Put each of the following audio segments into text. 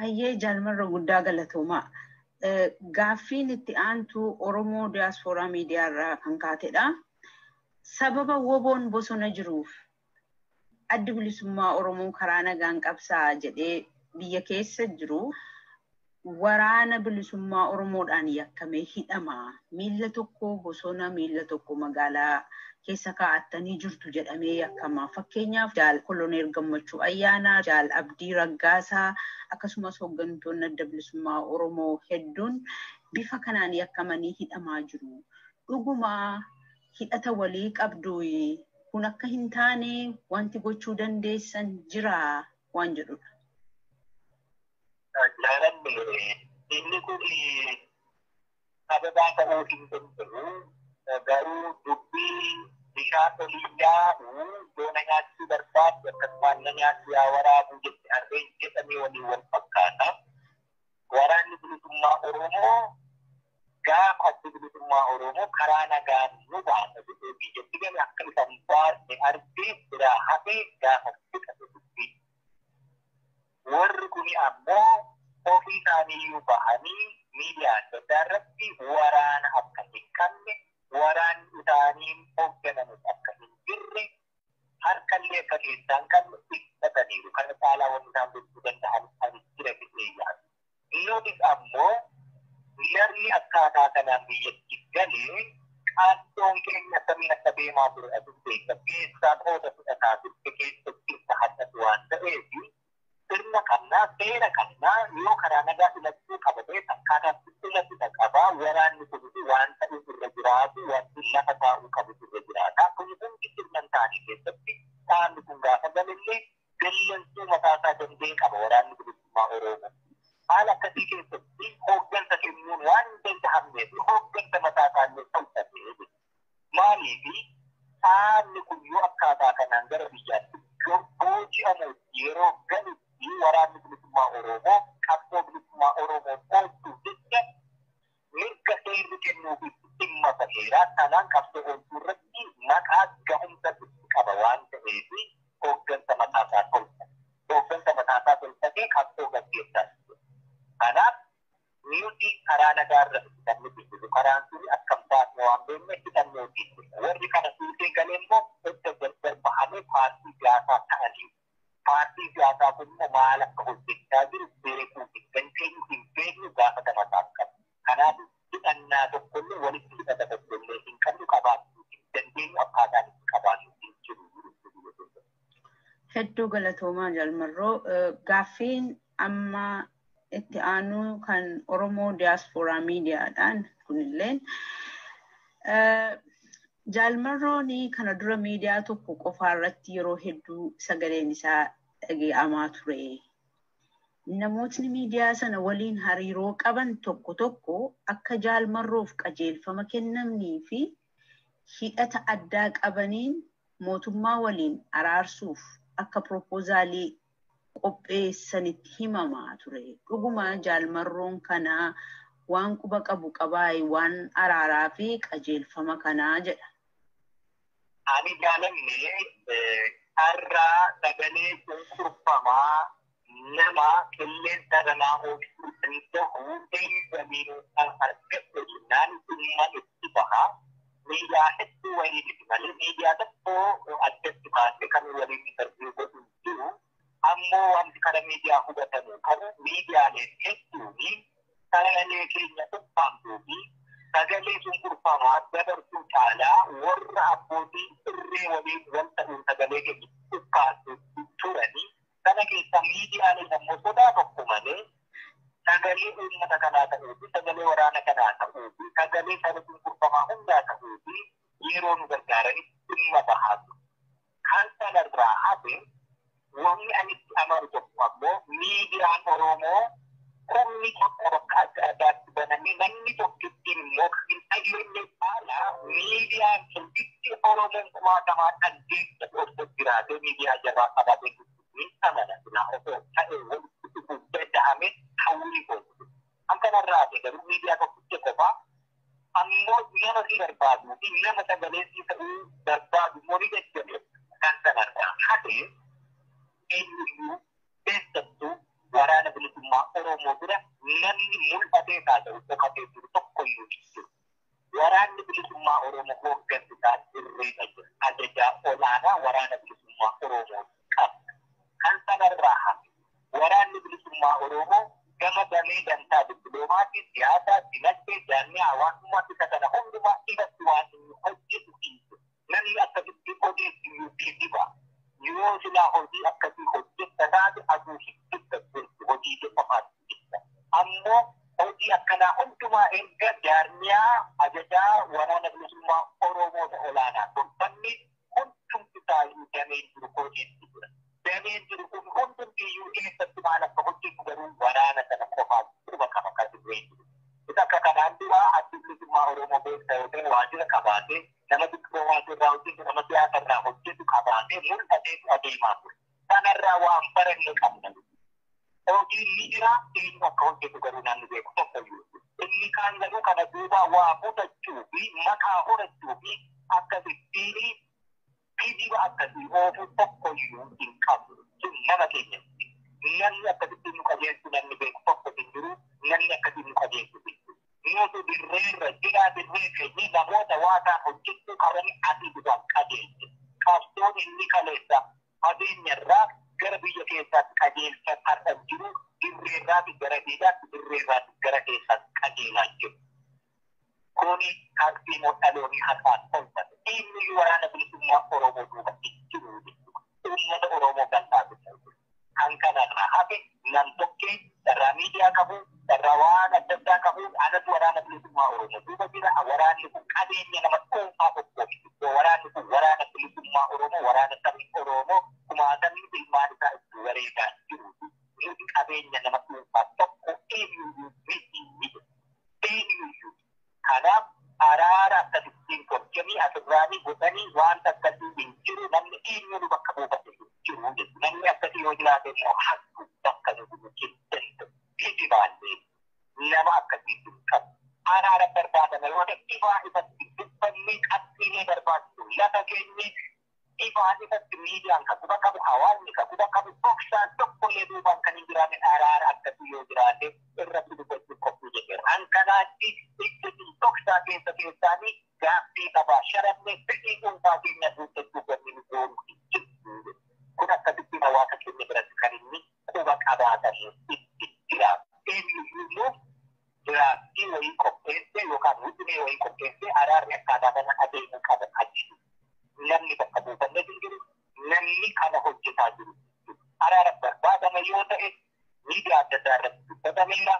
Ayyee jaalmarra guddaa galatoomaa. Gaaffiin itti aantu Oromoo Diyaaspooraa Miidiyaarraa kan kaatedha. Sababa woboon bosona jiruuf addi bilisummaa Oromoo karaa nagaan qabsaa jedhee biyya keessa jiru waraana bilisummaa Oromoodhaan yakkamee hidhama. Miila tokko bosona, miila tokko magaalaa keessa kaa'attanii jirtu jedhamee yakkama. Fakkeenyaaf Jaal Koloneel Gammachuu Ayyaanaa, Jaal Abdii Raggaasaa, akkasumas hooggantoonni adda bilisummaa Oromoo hedduun bifa kanaan yakkamanii hidhamaa jiru. Dhuguma hidhata walii qabdu kun akka hin taane wanti gochuu dandeessan jira waan jedhudha. Jaalallee inni kun sababaa ta'uu hin danda'u. Garuu dubbii bishaan olii yaa'u doona nyaachuu barbaadu akkasumaan na nyaachuu yaa waraabuu jetti harreen jedhamee waliin wal fakkaata. Waraanni bilisummaa Oromoo gaafa adda bilisummaa Oromoo karaa nagaan nu baasa jedhee biyyatti gale akka isaan baasne argee biraa hafee gaafa dhiqate dubbii. Warri kuni ammoo ofii isaaniiyyuu bahanii miidiyaa adda addaa irratti waraana akka hin qabne, waraanni isaaniin hoogganamus akka hin jirre, harkallee akka keessaa hin qabne ibsataniiru. Kana caalaa wanti isaan gochuu danda'an ani jira jedhee yaadu. Yookiis ammoo yarni akkaataa kanaan biyyatti galee qaaddoon keenya samiin akka deemaa ture aduu beeka. Keessaa qooda fudhataa turte keessatti irra haddatu waan ta'eef sirna kannaa seera kannaa yoo karaa nagaa filachuu qabatee akkaataa filachuu qabaa waraanni kun waan ta'u irra jiraatu wanti lafa taa'uu qabu irra jiraata. Kun hundi sirnan taa'anii keessatti taa'amni kun gaafa galillee gallansuu mataasaa danda'e qaba waraanni bilisummaa Oromoo. Haala akkasii keessatti hooggansa kennuun waan danda'amneef hooggansa mataasaallee ta'uu maaliifi taa'amni kun yoo akkaataa kanaan gara biyyaatti booji'amu yeroo galu waraanni bilisummaa Oromoo qabsoo bilisummaa Oromoo oolchuu jecha mirga seerri kennuufi dhimma baheeraa kanaan qabsoo oolchuu irratti maqaa gahumsa qaba waan ta'eef hooggansa mataasaa tolcha. Hooggansa mataasaa tolchatee qabsoo gaggeessaa. Kanaaf nuti karaa nagaa irratti kan nuti jiru karaan sun akkam taasisa waan beekne hidhannootiin warri kana fuutee galee immoo edda gargar bahamee paartii siyaasaa ta'anii. Paartii siyaasaa kun maal akka hojjechaa jiru beekuu fi dandeenyu hin beeknu gaafatamaaf qabu. Kanaaf hidhannaa tokkollee walitti hidhata tokkollee hin qabnu qabaachuu hin dandeenyu akkaataan itti qabaachuu hin jiru. Hedduu galatoomaa jaalmarroo. Gaaffiin amma itti aanu kan Oromoo Diyaaspooraa Miidiyaadhaan kunilleen jaalmarrooni kana dura miidiyaa tokko qofaa irratti yeroo hedduu sagaleen isaa dhaga'amaa ture. Namootni miidiyaa sana waliin hariiroo qaban tokko tokko akka jaalmarroof qajeelfama kennamnii fi hidhata addaa qabaniin mootummaa waliin araarsuuf akka propoozaalii qopheessanitti himamaa ture. Dhuguma jaalmarroon kanaa waan quba qabu qabaay waan araaraa fi qajeelfama kanaa jedha. Ani jaalanne har'aa sagalee cunqurfamaa nama qilleensa irraa oolchuu danda'u eeyyamiidhaan argatu jennaan dhimma itti baha. Miidiyaa hedduu waliin itti malee miidiyaa tokko addatti baasee kan waliin interviiyuu godhu jiru. Ammoo wanti kana miidiyaa hubatamu qabu miidiyaaleen hedduuni sagalee keenya ukkaamtuu fi sagalee cunqurfamaa dabarsuu caalaa warra abbootii irree waliin wal ta'uun sagalee keenya ukkaamtuu turanii kana keessa miidiyaaleen ammoo sodaa tokko malee sagalee uummata kanaa ta'uu fi sagalee waraana kanaa ta'uu fi sagalee sana cunqurfamaa hundaa ta'uu fi yeroo nu gargaaranitti dhimma bahaatu. Kan sanarraa hafe wanni ani itti amanu tokko ammoo miidiyaan Oromoo kumni tokko bakka adda addaatti banamee namni tokkittiin immoo hin dhageenye caalaa miidiyaan tokkitti Oromoon kumaatamaa dhaggeessa osoo jiraatee miidiyaa jabaa qabatee ni amana silaa osoo ta'e walitti dhufuuf danda'ame hawwii gootu. Kan kanarraa ta'e garuu miidiyaa tokkitti qofaa ammoo nama si barbaadu fi nama sagalee si ta'uu barbaadu immoo ni jajjabe kan sanarraa hafe eenyuyyuu keessattuu waraana bilisummaa Oromoo bira namni mul'atee taasisu dhokatee jiru tokko iyyuu jiru. Waraanni bilisummaa Oromoo hooggansisaa irreedha jira. Ajajaa olaanaa waraana bilisummaa Oromoo qabna. Kan sanarraa hafe waraanni bilisummaa Oromoo gama damee dantaa dippiloomaasii, siyaasaa, dinagdee, jaarmiyaa hawaasummaa isa kana hundumaa irratti waan inni hojjetu dhiisu. Namni akkasitti odeessu iyyuu kijiba. Yoo silaa hojii akkasii hojjetta taate aduu hidda jirti hojii qofaatti jirta. Ammoo hojii akkanaa hundumaa erga jaarmiyaa ajajaa waraana bilisummaa Oromoo olaanaa tolfanni hundumti taa'uu dameen jiru hojiitti jira. Dameen jiru kun hundumti iyyuu eessatti maal akka hojjetu garuu waraana sana qofaatti quba qaba kan dirree jiru. Isa akka kanaan dura addi bilisummaa Oromoo beeksa yoo ta'e waajjira qabaatee nama dippiloomaasii irraa hojjetu nama siyaasa irraa hojjetu qabaatee mul'ateetu adeemaa ture. Sanarraa waan baranne qabna. Hojiin ni jira eenyu akka hojjetu garuu namni beeku tokko iyyuu. Inni kaan garuu kana duuba waa fudhachuu fi maqaa horachuu fi akkasittiin kijiba akkasii oofu tokko iyyuu hin qabu. Sun nama keenyatti. Namni akkasittiin nu qajeelchu namni beeku tokko hin jiru. Namni akkasii nu qajeelchu hin jiru. Nuti dirreerra jiraa dirree keenyi namoota waataan hojjechuu qabanii asii duraan qajeelche. Qabsoon inni kaleessa fageenyarraa gara biyya keessaatti qajeelcha har'a jiru dirreerraati gara biyyaatti dirreerraati gara keessaatti qajeelaa jiru. Kuni qalbii dhaloonni har'aan tolfate. Inni waraana bilisummaa Oromoo duubatti jiru jechuudha. Uummata Oromoo bal'aa jechuudha. Kan kanarraa hafe nam-tokkee darraa miidiyaa qabu, darraa waan adda addaa qabu, anatu waraana bilisummaa Oromoo duuba jira. Waraanni kun qabeenya nama dhuunfaa tokkoof. Waraanni kun waraana bilisummaa Oromoo, waraana sabni Oromoo kumaatamni ilmaan isaa itti wareegaa jiru. Nuti qabeenya nama dhuunfaa tokko eenyuyyuu miti. Eenyuyyuu. Kanaaf araara akkasittiin tolchanii asirraanii godhanii waan akkasii hin jiru namni eenyuun bakka buufate jiru jechuudha. Namni akkasii yoo jiraate immoo hakku bakka nuti hin kijibaallee nama akkasii hin qabu. Araara barbaadama yoo ta'e ifaa ifatti dubbannee qabsiinee barbaachisu lafa keenye ifaa ifatti miidiyaan kan quba qabu hawaasni kan quba qabu boksaan tokkollee duubaan kan hin jiraanne araara akkasii yoo jiraate irratti dubbachuuf qophii jedheera. Hankanaatti itti boksaa keessaanii gaaffii qabaa sharafne fedhii dhuunfaa keenya guuttachuu kanneen goonu jiru. Kun akkasitti hawaasa keenya biratti kan inni quba qabaatamu itti jira. Eenyuyyuu gaaffii wayii qopheesse yookaan wixinee wayii qopheesse araarri akkaataa kana adeemuu qaba achitti. Namni bakka buufannee jiru namni kana hojjetaa jiru. Araara barbaadama yoo ta'e miidiyaa adda addaa irratti dubbatameera.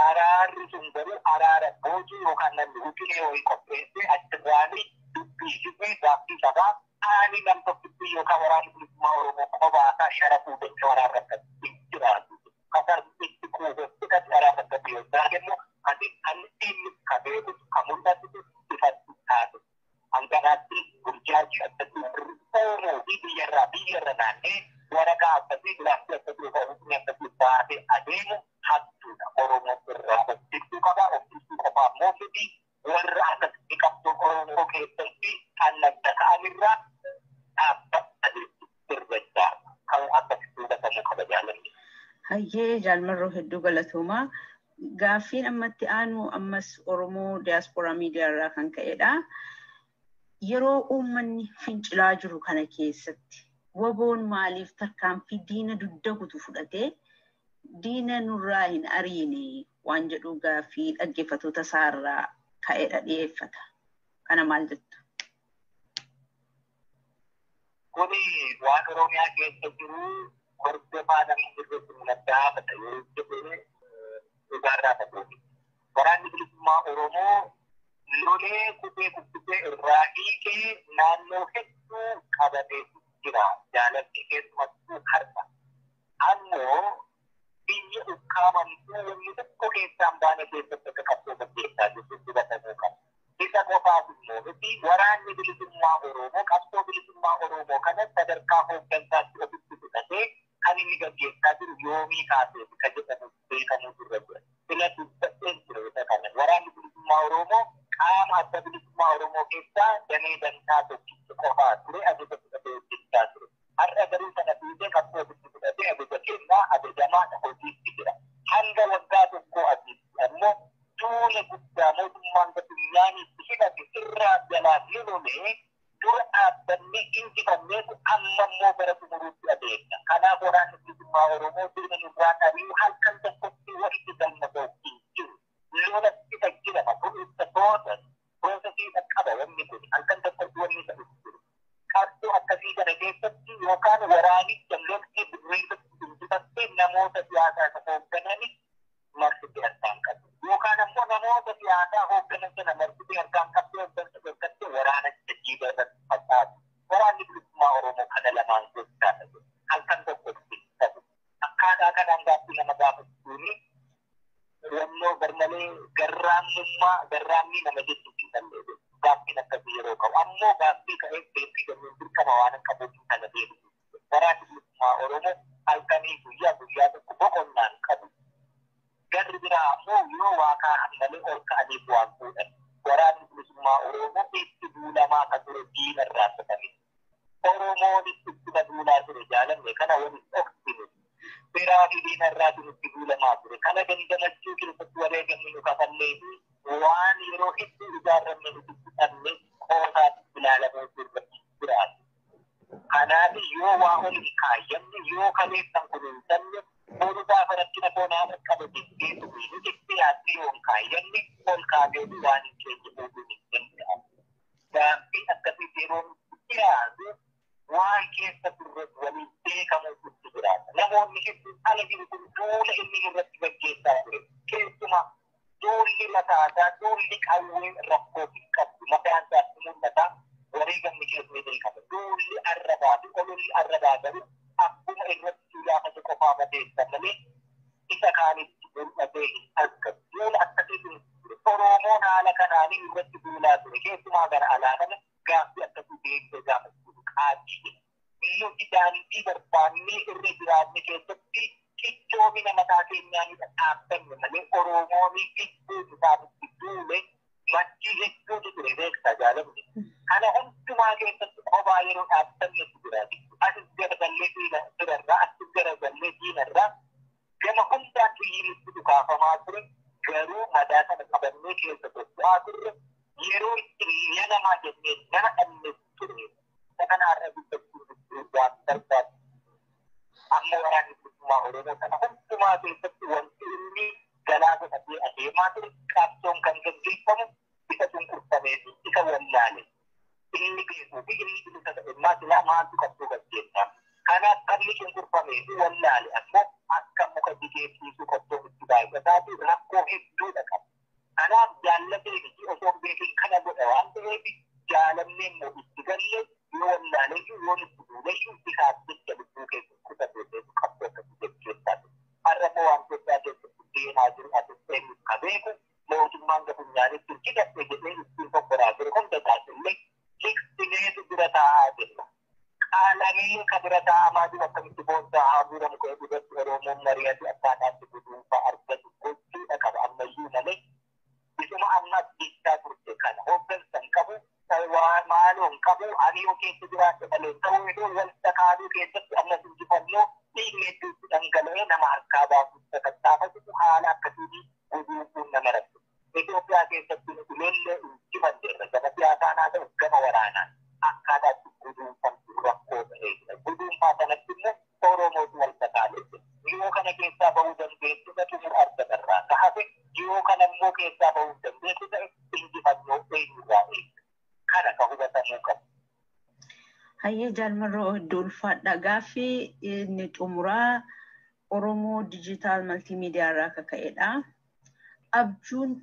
Araarri sun garuu araara boojii yookaan namni wixinee wayii qopheesse achirraanii dubbii fi gaaffii sabaa ani nam tokkitti yookaan waraanni bilisummaa Oromoo qobaasaa sharafuu jecha waraarra akkasitti jiraatu. Kasar itti kuufetti kan waraarra akkasii yoo taate immoo ani inni kabeeku kan mul'atu ifatti taate. Hanganaatti gurjaaji akkasii Oromoo fi biyyarra naannee waraqaa akkasii gilaassii akkasii yookaan wixinee akkasii baatee adeemu hattuudha. Oromoo irraa hojjechuu qaba. Hojjechuu qofaa immoo miti warra akkasitti qabsoo Oromoo keessatti kan nagda ta'anirraa dhaabbatanii sirgachaa kan akkasitti hubatamu qaba jaalanni. Hayyee jaalmarroo hedduu galatoomaa. Gaaffiin ammatti aanu ammas Oromoo Diyaasporaa Miidiyaa irraa kan ka'edha. Yeroo uummanni fincilaa jiru kana keessatti waboon maaliif tarkaanfii diina dugda guutuu fudhatee diina nurraa hin ariine waan jedhu gaaffii dhaggeeffattoota isaarraa ka'edha dhiyeeffata. Kana maal jettu? Kuni waan Oromiyaa keessa jiru hordofaa namni irratti mul'ataa ta'ee jedhee dhugaarraa ta'uuti. Waraanni bilisummaa Oromoo lolee kutee kukkutee irraa hiikee naannoo hedduu qabatee jira. Jaalalli keessumattuu har'a. Ammoo biyya ukkaamamtuu wanni tokko keessaan baane keessatti akka qabsoo gaggeessaa jirtu hubatamuu qaba. Isa qofaaf immoo nuti waraanni bilisummaa Oromoo qabsoo bilisummaa Oromoo kana sadarkaa hooggansaatti ofitti fudhatee kan inni gaggeessaa jiru yoomii kaasee kan jedhamu beekamuu irra jira. Sila dubbateen jiru isa kana waraanni bilisummaa Oromoo qaama adda bilisummaa Oromoo keessaa damee dantaa qofaa ture ajaja fudhatee hojjechaa ture. Har'a garuu sana fiigee qabsoo ofitti fudhatee ajaja kennaa isaa ajajamaa hojiitti jira. Hanga waggaa tokko asitti ammoo duula guddaa mootummaan addunyaan itti hidhate irraa jalaa filume dura dhaabbanni injifanneetu amma immoo gara xumuruutti adeemna. Kanaaf waraanni bilisummaa Oromoo sirna nurraa dhari'u halkan tokkotti walitti galma ga'uutiin jiru. Lolatti tajjirama kun ibsa toota piroosesii qaba wanni kun halkan tokkotti wanni ta'utti jiru. Qabsoo akkasii kana keessatti yookaan waraanicha lolti birreessatti injifattee namoota siyaasaa isa hoogganani marsitee harkaan qabdu. Yookaan ammoo namoota siyaasaa hoogganan sana marsitee harkaan qabdu hooggansa keessatti waraana jajjiiba irratti facaasu. Waraanni bilisummaa Oromoo kana lamaan keessaa ta'e halkan tokkotti ta'u. Akkaataa kanaan gaaffii nama gaafachuuni yemmuu garmalee garraammii nama jechuutti danda'e. Gaaffiin akkasii yeroo qabu ammoo gaaffii ka'ee deebii kennuun dirqama waan qabuuf kana deebisu. Waraanni bilisummaa Oromoo halkanii guyyaa tokko boqonnaan qabu. Garri biraa ammoo yoo waaqaa hammalee ol ka'anii bu'aan fuudhan. Waraanni bilisummaa Oromoo itti duulamaa kan ture diina irraa fudhame. Oromoon itti duulaa ture jaalanne kana waliin dhoksine. Biraa fi diina irraa itti duulamaa ture. Kana dandamachuu keessatti wareegamni nu kafallee fi waan yeroo hedduu ijaarramne nuti fudhanne qoosaatti ilaalamuu irratti jiraatu. Kanaaf yoo waa olin kaayyamne yoo kaleessan kunuunsanne boruudhaa farakkina foonaa qaqqabe jettee tuqiinu jettee yaaddee yoo hin kaayyamne ol kaatee waan hin keenya fuudhuun hin danda'amu. Gaaffii akkasitti yeroo nuti jiraatu waan keessa turre waliin beekamuutti jiraata. Namoonni hedduun ala jiru kun duula inni irratti gaggeessaa ture. Keessumaa duulli mataasaa duulli qawwee rakkoo hin qabdu mataan isaatti mul'ata wareegamni keessatti beekama. Duulli arrabaa fi ololli arrabaa garuu akkuma irratti gaafate qofaa madeessa malee isa kaanitti mul'atee hin argamu. Duula akkasiitiin Oromoon haala kanaanii irratti duulaa ture. Keessumaa gara alaa kana gaaffii akkasii beeksee gaafachuu qaabdii. Nuti daandii barbaannee irra jiraanne keessatti qiccoomina mataa keenyaanii dhaabbanne malee Oromoon gidduu isaanitti duule maddii hedduutu ture beektaa jaalamne. Kana hundumaa keessatti kophaa yeroo dhaabbannetu jiraati. Asis garagallee diinarraa asis garagallee diinarraa gama hundaan xiyyiinitti dhukaafamaa ture garuu madaa sana qabannee keessa socho'aa turre yeroo itti namaa jennee nama dhabne ture. Kanarra dubbachuu waan barbaadu. Amma waraanni bilisummaa Oromoo kana hundumaa keessatti wanti inni galaa godhatee adeemaa ture qabsoon kan gaggeeffamu isa cunqurfamee fi isa wallaale. Inni beekuu fi inni bilisa ta'ummaa silaa maaltu qabsoo gaggeessaa. Kanaaf qabni cunqurfamee fi wallaale ammoo akka muka digeessiisuu qabsoon itti baay'ataa fi rakkoo hedduudha qaba. Kanaaf jaallatee fi osoo beekin kana godha waan ta'eef jaalannee immoo itti gallee yoo wallaalee fi yoo itti duulee isaaf jecha lubbuu keessatti kutatee qabsoo akkasii gaggeessaa. Har'a immoo wantoota keessatti deemaa jiru asitti eenyuuf ka beeku mootummaan gabunyaanitti hidhatte jedhee ittiin kokkoraa jiru hunda taasisillee hiiksineetu bira taa'aa jirra. Qaalamee ka bira taa'amaa jiru akkamitti boonsaa haamura muka irratti Oromoon mari'atu akkaataatti guduunfaa argatu gochuudha qaba ammayyuu malee isuma ammas jechaa turte kana hooggansan qabu maaloon qabu ani yoo keessa jiraate malee ta'uu heduu walitti kaaduu keessatti ammas injifannoo dhiigni hedduutti dhangala'ee nama harkaa baasuuf sakattaafatu haala akkasiitii guduunfuun nama rakkisu. Itoophiyaa keessatti nuti lollee injifanneerra gama siyaasaan haa ta'u gama waraanaan akkaataatti guduunfamtu rakkoo ta'eedha. Guduunfaa sanatti immoo Oromootu wal sakaalee yoo kana keessaa bahuu dandeessu xumura argatarraa tahafe yoo kana immoo keessaa bahuu dandeessu ta'e injifannoo eenyurraa eegna. Kana ka hubatamuu qabu. Hayyee jaalmarroo iddoo ulfaadha. Gaaffii inni xumuraa Oromoo Digital Multimedia irraa akka ka'edha. Abjuun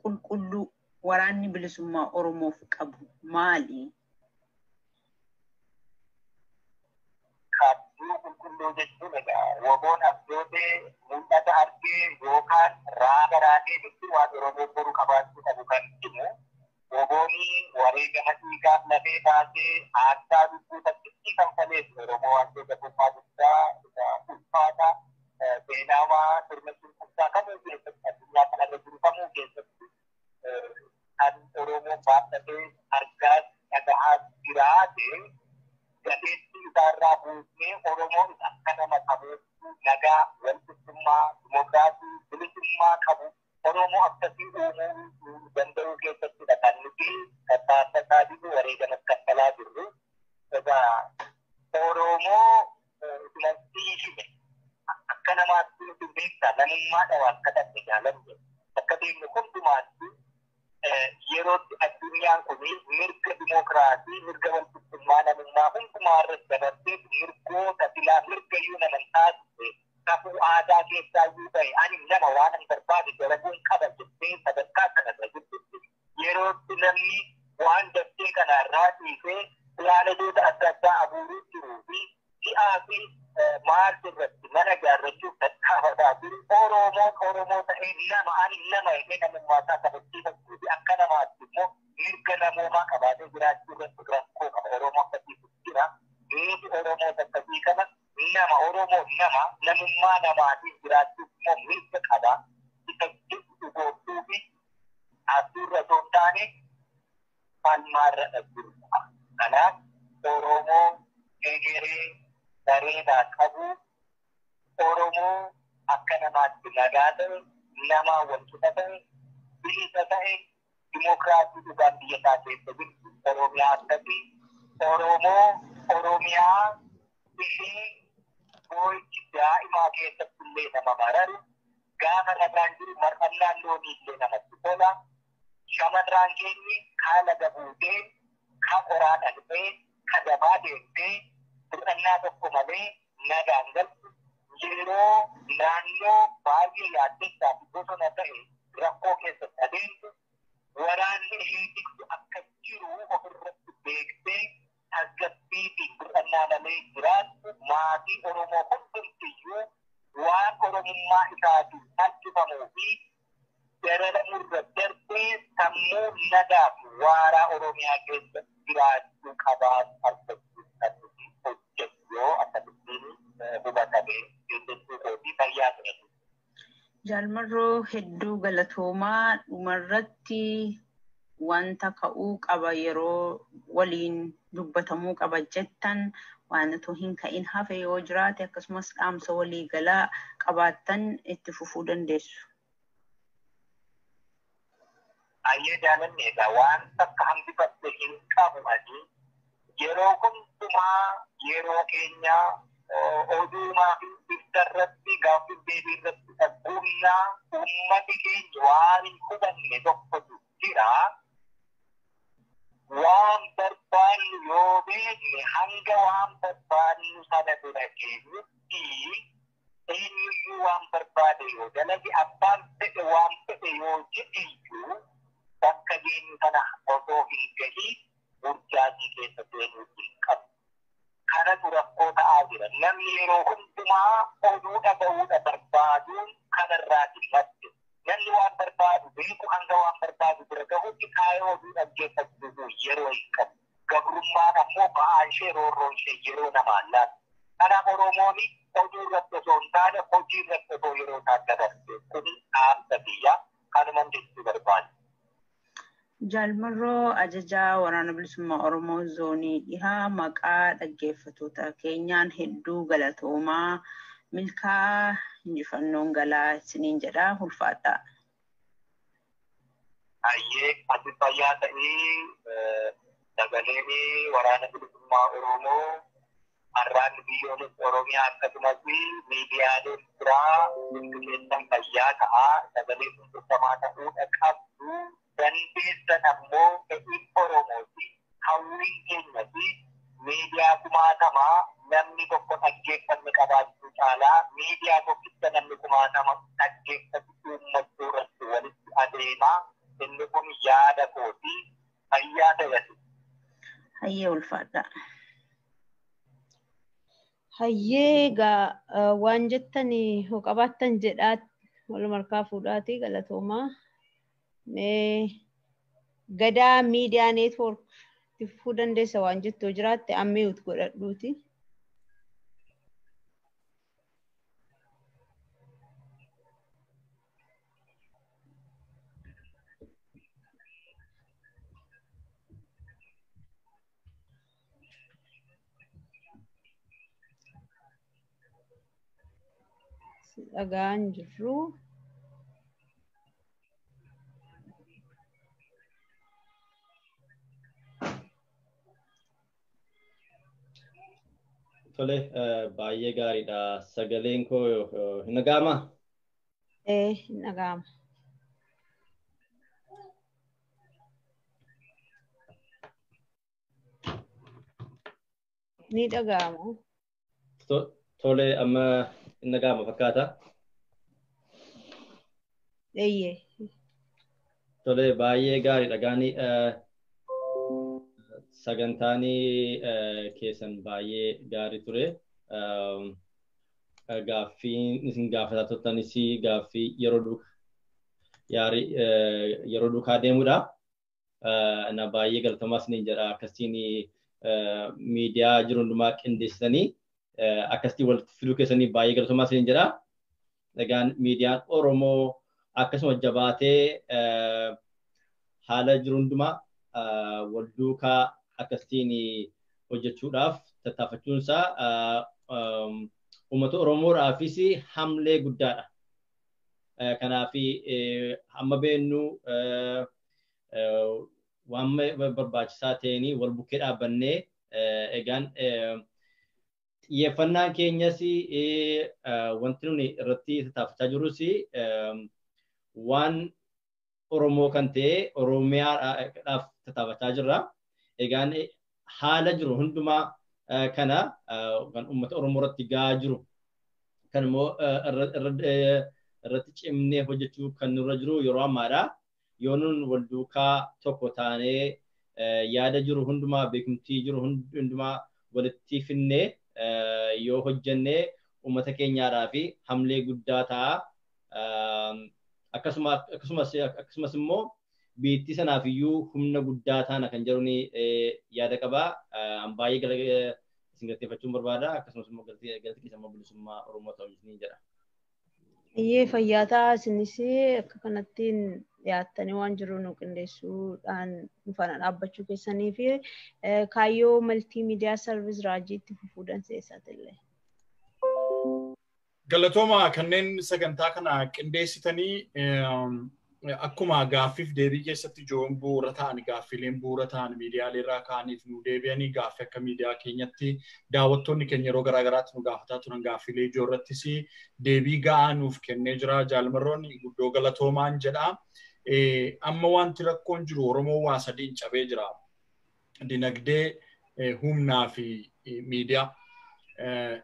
qulqulluu waraanni bilisummaa Oromoof qabu maali? Abjuu qulqulluu jechuun egaa woboon abjootee mul'ata argee yookaan raaga raagee jechuun waan Oromoo boruu qabaachuu qabu kan himu. Wobooni wareegama dhiigaaf lafee baasee aaddaa lubbuu takkitti kan faleessu Oromoo wantoota guddaa guddaa ulfaataa seenaamaa sirna cunqursaa kamuu keessatti addunyaa kanarra jirufamuu keessatti kan Oromoo baadhatee argaa dhagahaa jiraate gateettii isaarraa buusnee Oromoo akka nama qabuutti nagaa, walqixxummaa, dimokiraasii, bilisummaa qabu Oromoo akkasii uumuu danda'uu keessattidha kan nuti tattaafataa jiru wareegama kaffalaa jirru. Egaa Oromoo filantii hime akka namaatti nuti beektaa namummaadha waan kadhatte jaalanne akka beeknu hundumaatti yerootti addunyaan kun mirga dimokiraasii, mirga walqixxummaa namummaa hundumaa irratti dabarsee mirgoota filaa mirga iyyuu naman taasise kafuu aadaa keessaa iyyuu ta'e ani nama waan an barbaade dalaguun qaba jettee sadarkaa kanarra jirtutti yerootti namni waan daftee kanarraa dhiisee yaaladoota adda addaa abuuruu jiruu fi si'aa fi maal irratti mana ijaarrachuuf tattaafataa jiru Oromoo ta'ee nama ani nama jedhee namummaa isaa kabachiifachuu fi akka namaatti immoo mirga namoomaa qabaatee jiraachuu irratti rakkoo qaba Oromoo akkasiitu jira. Nuti Oromoo akkasii kana nama Oromoo namummaa namaatiin jiraachuuf immoo mirga qaba. Isa jiru gochuu fi asuurra osoo hin taane falmaarra dhaabbiru. Kanaaf Oromoo egeree bareedaa qabu Oromoo akka namaatti nagaa ta'e, namaa walqixa ta'e, bilisa ta'e, dimokiraasii dhugaan biyya isaa keessa jirtu Oromiyaa akkasii Oromiyaa ishee boo'ichi daa'imaa keessatti illee nama mararu gaafa nagaan jiru marfannaan loonii illee namatti tola. Shamarraan keenyi haala gabuutee, ka qoraan dhalbee, ka dabaa deemtee, bir'annaa tokko malee nagaan galtu yeroo naannoo baay'ee yaaddessaa fi bosona ta'e rakkoo keessatti adeemtu waraanni ishee tiksu akka jiru ofirratti beektee tasgabbii fi bir'annaa malee jiraattu maatii Oromoo hundumtiyyuu waan Oromummaa isaatiin taasifamuu fi jalalamurra darbee sammuu nagaa fi waaraa Oromiyaa keessa jiraachuu qabaatu argachuuf kan nuti hojjetu yoo akkasittiin hubatamee keessattuu kootii fayyaa ture. Jaalmarroo hedduu galatoomaa dhumarratti wanta ka'uu qaba yeroo waliin dubbatamuu qaba jettan waan otoo hin ka'in hafe yoo jiraate akkasumas dhaamsa walii galaa qabaattan itti fufuu dandeessu. Ayyee jaalanne egaa waan takka hambifatte hin qabu ani yeroo hundumaa yeroo keenya oduumaa fi ibsarratti gaaffii deebii irratti dhagguunnaa uummati keenya waan hin hubanne tokkotu jira. Waan barbaannu yoo beekne hanga waan barbaannu sana bira geenyutti eenyuyyuu waan barbaade yoo dalage abbaan fedhe waan fedhe yoo jedhiyyuu bakka geenyu kana osoo hin gahiin burjaajii keessa seenuu hin qabu. Kanatu rakkoo ta'aa jira. Namni yeroo hundumaa oduu dhaga'uudha barbaaduun kanarraa hin madde. Namni waan barbaadu beeku hanga waan barbaadu bira gahuutti kaayoo oduu dhaggeeffachuu yeroo hin qabu. Gabrummaan ammoo ba'aan ishee roorroon ishee yeroo namaan laata. Kanaaf Oromoon oduu irratti osoo hin taane hojii irratti osoo yeroo isaan dabarse kun dhaamsa biyyaa kanuman jechuu barbaadu. Jaalmarroo ajajaa waraana bilisummaa Oromoo zoonii dhihaa maqaa dhaggeeffattoota keenyaan hedduu galatoomaa milkaa injifannoon galaa isiniin jedha ulfaadhaa. Ayyee ati fayyaa ta'ee sagaleen waraana bilisummaa Oromoo har'aan biyyoolessa Oromiyaa akkasumas miidiyaaleen biraa keessan fayyaa ta'aa sagalee hundumaa ta'uudha qabdu. Dandeessan ammoo fedhiin Oromooti hawwiin keenya fi miidiyaa kumaatamaa namni tokko dhaggeeffanne qabaachuu caalaa miidiyaa tokkicha namni kumaatama dhaggeeffatu uummachuu irratti walitti adeemaa inni kun yaada kooti fayyaa ta'etu. Hayyee ulfaadha. Hayyee egaa waan jettanii hoo qabaattan jedhaa walumarkaa fuudhaatii galatoomaa. Gadaa miidiyaa neetwoork tifuu dandeessa waan jettoo jiraatte ammeeyuut godhadhuuti. dhagaan jirru. Tole baay'ee gaariidha. Sagaleen koo hin dhaga'amaa? Hin dhaga'ama. Ni dhaga'ama. Tole amma hin dhaga'ama fakkaata. Eeyyee. Tole baay'ee gaariidha. Gaanii sagantaanii keessan baay'ee gaarii ture. Gaaffii isin gaafataa turtanis gaaffii yeroo duukaa deemudha. Na baay'ee galatoomaa isiniin jedha. Akkasiin miidiyaa jiru hundumaa qindeessitanii akkasitti walitti fiduu keessanii baay'ee galatoomaa isiniin jedha. Egaan miidiyaan Oromoo akkasuma jabaatee haala jiru hundumaa wal duukaa akkasiin hojjechuudhaaf tattaafachuun isaa uummata Oromoodhaafis hamlee guddaadha. Kanaaf hamma beennu waan barbaachisaa ta'een wal bukkee dhaabbannee egaan xiyyeeffannaan keenyas wanti nuni irratti tattaafachaa jirrus waan Oromoo kan ta'e Oromiyaadhaaf tattaafachaa jirra. Egaan haala jiru hundumaa kana kan uummata Oromoo irratti gahaa jiru kan immoo irratti cimnee hojjechuu kan nurra jiru yeroo ammaadha. Yoo nun wal duukaa tokko taanee yaada jiru hundumaa beekumtii jiru hundumaa walitti finnee yoo hojjennee uummata keenyaadhaa fi hamlee guddaa ta'a. Akkasumas immoo biitti sanaaf iyyuu humna guddaa taana kan jedhuun yaada qabaa. Baay'ee isin galateeffachuun barbaada. Akkasumas immoo galtii keessan bilisummaa Oromoo ta'uu isiniin jedha. Iyyee fayyaa ta'a isinis akka kanattiin dhiyaattanii waan jiru nu qindeessuudhaan nu faana dhaabbachuu keessanii fi kaayyoo maltiimiidiyaa sarviis raajiitti fufuudhaan seessatillee. Galatooma kanneen sagantaa kana qindeessitanii akkuma gaaffiif deebii keessatti ijoon bu'uura ta'an gaaffileen bu'uura ta'an miidiyaalee irraa ka'aniif nu deebi'anii gaaffii akka miidiyaa keenyatti daawwattoonni keenya yeroo garaagaraatti nu gaafataa turan gaaffilee ijoo irrattis deebii ga'aa nuuf kennee jira. Jaalmarroonni guddoo galatoomaan jedha. Amma wanti rakkoon jiru Oromoo waa sadiin cabee jira. Dinagdee, humnaa fi miidiyaa.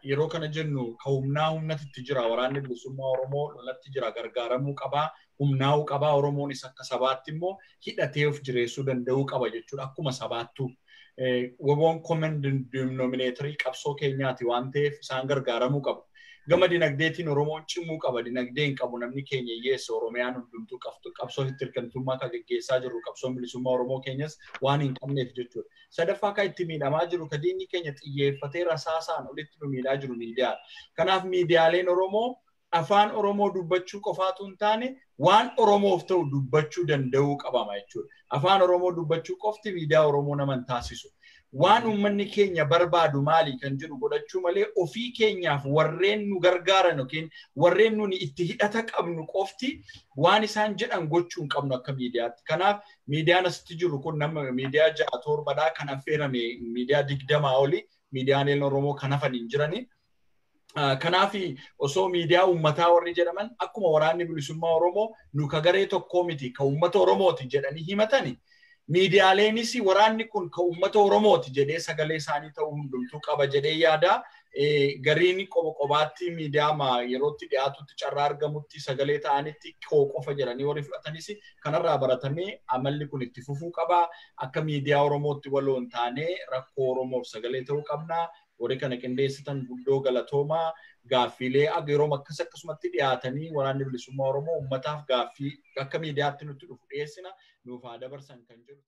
Yeroo kana jennu ka humnatitti jira waraanni bilisummaa Oromoo lolatti jira gargaaramuu qabaa. Humnaa'uu qabaa Oromoonis akka sabaatti immoo hidhatee of jireessuu danda'uu qaba jechuudha. Akkuma sabaattu woboon common denominator qabsoo keenyaati waan ta'eef isaan gargaaramuu qabu. Gama dinagdeetiin Oromoon cimuu qaba. Dinagdee hin qabu namni keenya hiyyeessa Oromiyaan hundumtuu qabsoo itti hirkantummaa kan gaggeessaa jirru qabsoon bilisummaa Oromoo keenyas waan hin qabneef jechuudha. Sadaffaa kan itti miidhamaa jiru ka diinni keenya xiyyeeffatee rasaasaan olitti nu miidhaa jiru miidiyaa. Kanaaf miidiyaaleen Oromoo afaan Oromoo dubbachuu qofaatu hin taane waan Oromoof ta'u dubbachuu danda'uu qabama jechuudha. Afaan Oromoo dubbachuu qofti miidiyaa Oromoo nama hin taasisu. Waan uummanni keenya barbaadu maali kan jedhu godhachuu malee ofii keenyaaf warreen nu gargaaran yookiin warreen nuni itti hidhata qabnu qofti waan isaan jedhan gochuu hin qabnu akka miidiyaatti. Kanaaf miidiyaan asitti jiru kun nama miidiyaa 6-7 kan affeerame miidiyaa 20 oli miidiyaaleen Oromoo kan hafan hin jirani. Kanaaf osoo miidiyaa uummataa warri jedhaman akkuma waraanni bilisummaa Oromoo nu ka garee tokkoo miti ka uummata Oromooti jedhanii himatani. Miidiyaaleenis waraanni kun ka uummata Oromooti jedhee sagalee isaanii ta'uu hundumtuu qaba jedhee yaada. Gariin qobaatti miidiyaa yerootti dhiyaatutti carraa argamutti sagalee ta'anitti qofa jedhanii warri fudhatanis kanarraa baratamee amalli kun itti fufuu qaba. Akka miidiyaa Oromootti waloon taanee rakkoo Oromoof sagalee ta'uu qabna. Warri kana qindeessitan guddoo galatoomaa gaaffiilee yeroo akkasumatti dhiyaatanii waraanni bilisummaa Oromoo uummataaf gaaffii akka miidiyaatti nutti dhufu dhiyeessina nuuf haa dabarsan kan jedhu.